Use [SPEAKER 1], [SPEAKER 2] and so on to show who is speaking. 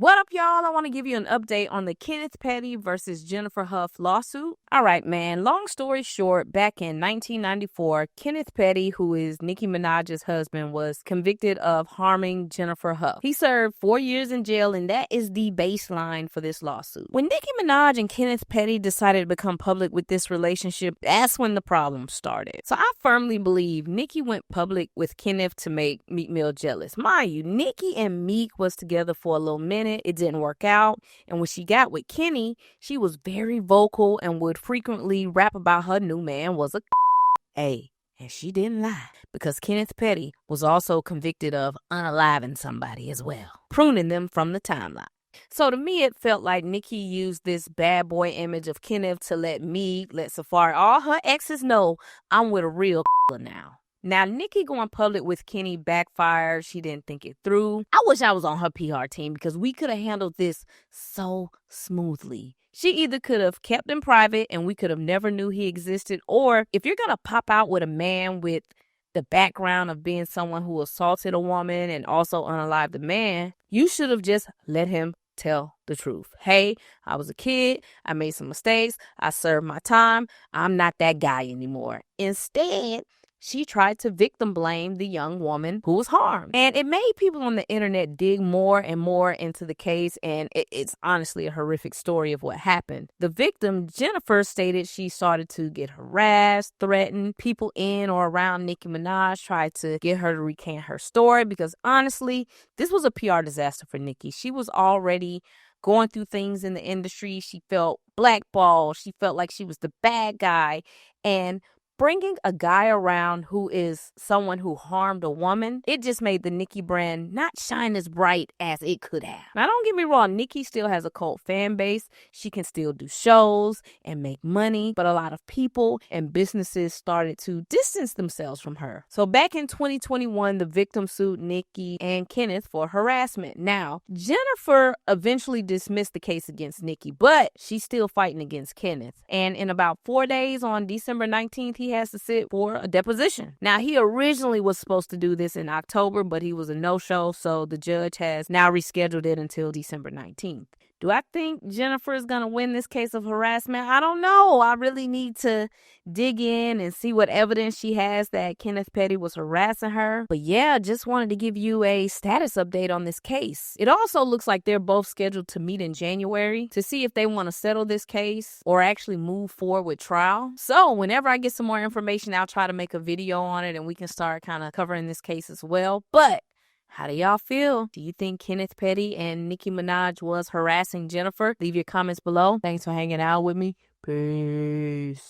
[SPEAKER 1] What up, y'all? I want to give you an update on the Kenneth Petty versus Jennifer Hough lawsuit. All right, man. Long story short, back in 1994, Kenneth Petty, who is Nicki Minaj's husband, was convicted of harming Jennifer Hough. He served 4 years in jail, and that is the baseline for this lawsuit. When Nicki Minaj and Kenneth Petty decided to become public with this relationship, that's when the problem started. So I firmly believe Nicki went public with Kenneth to make Meek Mill jealous. Mind you, Nicki and Meek was together for a little minute. It didn't work out. And when she got with Kenny, she was very vocal and would frequently rap about her new man was a hey. And she didn't lie, because Kenneth Petty was also convicted of unaliving somebody as well, pruning them from the timeline. So to me, it felt like Nicki used this bad boy image of Kenneth to let Safari, all her exes know I'm with a real now. Now, Nicki going public with Kenny backfired. She didn't think it through. I wish I was on her PR team, because we could have handled this so smoothly. She either could have kept him private and we could have never knew he existed, or if you're going to pop out with a man with the background of being someone who assaulted a woman and also unalived the man, you should have just let him tell the truth. Hey, I was a kid. I made some mistakes. I served my time. I'm not that guy anymore. Instead, she tried to victim blame the young woman who was harmed. And it made people on the internet dig more and more into the case, and it's honestly a horrific story of what happened. The victim, Jennifer, stated she started to get harassed, threatened. People in or around Nicki Minaj tried to get her to recant her story, because honestly, this was a PR disaster for Nicki. She was already going through things in the industry. She felt blackballed. She felt like she was the bad guy. And bringing a guy around who is someone who harmed a woman, it just made the Nicki brand not shine as bright as it could have. Now, don't get me wrong, Nicki still has a cult fan base. She can still do shows and make money, but a lot of people and businesses started to distance themselves from her. So back in 2021, the victim sued Nicki and Kenneth for harassment. Now, Jennifer eventually dismissed the case against Nicki, but she's still fighting against Kenneth. And in about 4 days, on December 19th, he has to sit for a deposition. Now, he originally was supposed to do this in October, but he was a no-show, so the judge has now rescheduled it until December 19th. Do I think Jennifer is going to win this case of harassment? I don't know. I really need to dig in and see what evidence she has that Kenneth Petty was harassing her. But yeah, just wanted to give you a status update on this case. It also looks like they're both scheduled to meet in January to see if they want to settle this case or actually move forward with trial. So whenever I get some more information, I'll try to make a video on it and we can start kind of covering this case as well. But how do y'all feel? Do you think Kenneth Petty and Nicki Minaj was harassing Jennifer? Leave your comments below. Thanks for hanging out with me. Peace.